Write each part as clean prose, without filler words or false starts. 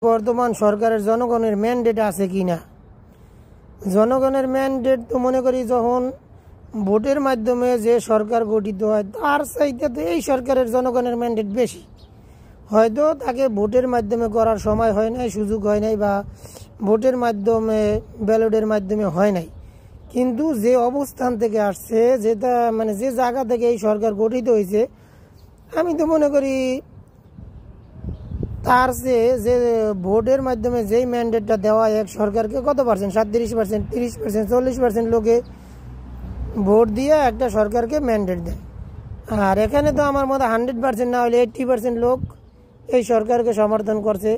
বর্তমান সরকারের জনগণের ম্যান্ডেট আছে কিনা। জনগণের ম্যান্ডেট তো মনে করি যখন ভোটের মাধ্যমে যে সরকার গঠিত হয় তার চাইতে তো এই সরকারের জনগণের ম্যান্ডেট বেশি। হয়তো তাকে ভোটের মাধ্যমে করার সময় হয় নাই, সুযোগ হয় নাই, বা ভোটের মাধ্যমে ব্যালটের মাধ্যমে হয় নাই, কিন্তু যে অবস্থান থেকে আসছে, যেটা মানে যে জায়গা থেকে এই সরকার গঠিত হয়েছে, আমি তো মনে করি তার যে ভোটের মাধ্যমে যেই ম্যান্ডেটটা দেওয়া এক সরকারকে কত পার্সেন্ট, 37%, 30%, 40% লোকে ভোট দিয়ে একটা সরকারকে ম্যান্ডেট দেয়। আর এখানে তো আমার মতো 100% না হলে 80% লোক এই সরকারকে সমর্থন করছে,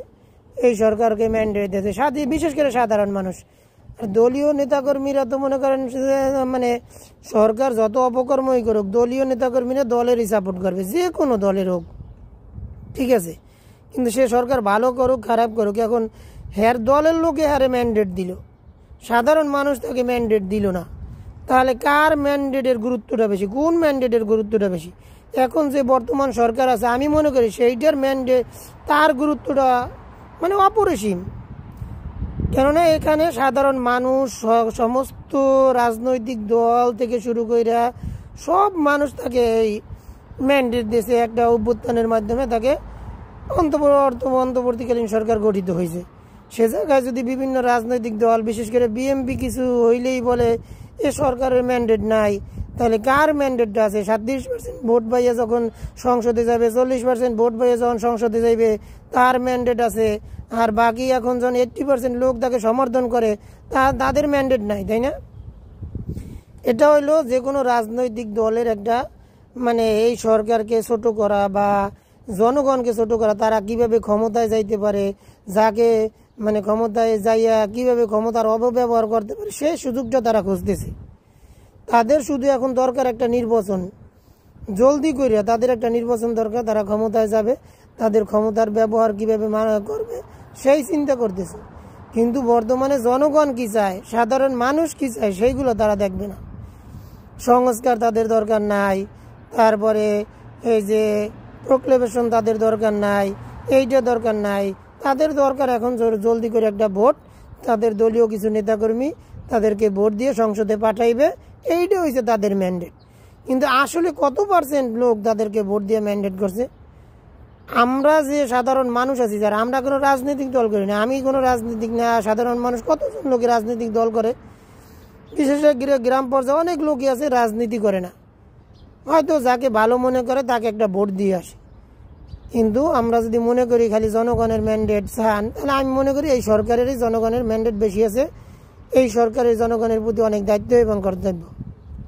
এই সরকারকে ম্যান্ডেট দিয়েছে, বিশেষ করে সাধারণ মানুষ। আর দলীয় নেতাকর্মীরা তো মনে করেন মানে সরকার যত অপকর্মই করুক, দলীয় নেতাকর্মীরা দলেরই সাপোর্ট করবে, যে কোনো দলের হোক, ঠিক আছে। কিন্তু সে সরকার ভালো করুক খারাপ করুক, এখন হ্যার দলের লোকে হারে ম্যান্ডেট দিল, সাধারণ মানুষ তাকে ম্যান্ডেট দিল না, তাহলে কার ম্যান্ডেটের গুরুত্বটা বেশি, কোন ম্যান্ডেটের গুরুত্বটা বেশি? এখন যে বর্তমান সরকার আছে, আমি মনে করি সেইটার ম্যান্ডেট, তার গুরুত্বটা মানে অপরিসীম। কেননা এখানে সাধারণ মানুষ, সমস্ত রাজনৈতিক দল থেকে শুরু করে সব মানুষ তাকে এই ম্যান্ডেট দিয়েছে, একটা অভ্যুত্থানের মাধ্যমে তাকে অন্তর্বর্তীকালীন সরকার গঠিত হয়েছে। সে জায়গায় যদি বিভিন্ন রাজনৈতিক দল, বিশেষ করে বিএনপি কিছু হইলেই বলে এ সরকারের ম্যান্ডেট নাই, তাহলে কার ম্যান্ডেটটা আছে? 37% ভোট পাইয়ে যখন সংসদে যাবে, 40% ভোট পাইয়ে যখন সংসদে যাইবে, তার ম্যান্ডেট আছে। আর বাকি এখন যখন 80% লোক তাকে সমর্থন করে, তাদের ম্যান্ডেট নাই, তাই না? এটা হইলো যে কোনো রাজনৈতিক দলের একটা মানে এই সরকারকে ছোট করা বা জনগণকে ছোট করা, তারা কিভাবে ক্ষমতায় যাইতে পারে, যাকে মানে ক্ষমতায় যাইয়া কিভাবে ক্ষমতার অপব্যবহার করতে পারে, সেই সুযোগটা তারা খুঁজতেছে। তাদের শুধু এখন দরকার একটা নির্বাচন, জলদি করিয়া তাদের একটা নির্বাচন দরকার, তারা ক্ষমতায় যাবে, তাদের ক্ষমতার ব্যবহার কিভাবে করবে সেই চিন্তা করতেছে। কিন্তু বর্তমানে জনগণ কি চায়, সাধারণ মানুষ কি চায়, সেইগুলো তারা দেখবে না। সংস্কার তাদের দরকার নাই, তারপরে এই যে প্রোক্লেমেশন তাদের দরকার নাই, এইটা দরকার নাই। তাদের দরকার এখন জলদি করে একটা ভোট, তাদের দলীয় কিছু নেতাকর্মী তাদেরকে ভোট দিয়ে সংসদে পাঠাইবে, এইটা হয়েছে তাদের ম্যান্ডেট। কিন্তু আসলে কত পার্সেন্ট লোক তাদেরকে ভোট দিয়ে ম্যান্ডেট করছে? আমরা যে সাধারণ মানুষ আছি, যারা আমরা কোনো রাজনৈতিক দল করি না, আমি কোনো রাজনৈতিক না, সাধারণ মানুষ কতজন লোকে রাজনৈতিক দল করে? বিশেষ করে গ্রাম পর্যায়ে অনেক লোকই আছে রাজনীতি করে না, হয়তো যাকে ভালো মনে করে তাকে একটা ভোট দিয়ে আসে। কিন্তু আমরা যদি মনে করি খালি জনগণের ম্যান্ডেট চান, তাহলে আমি মনে করি এই সরকারেরই জনগণের ম্যান্ডেট বেশি আছে, এই সরকারের জনগণের প্রতি অনেক দায়িত্ব এবং কর্তব্য।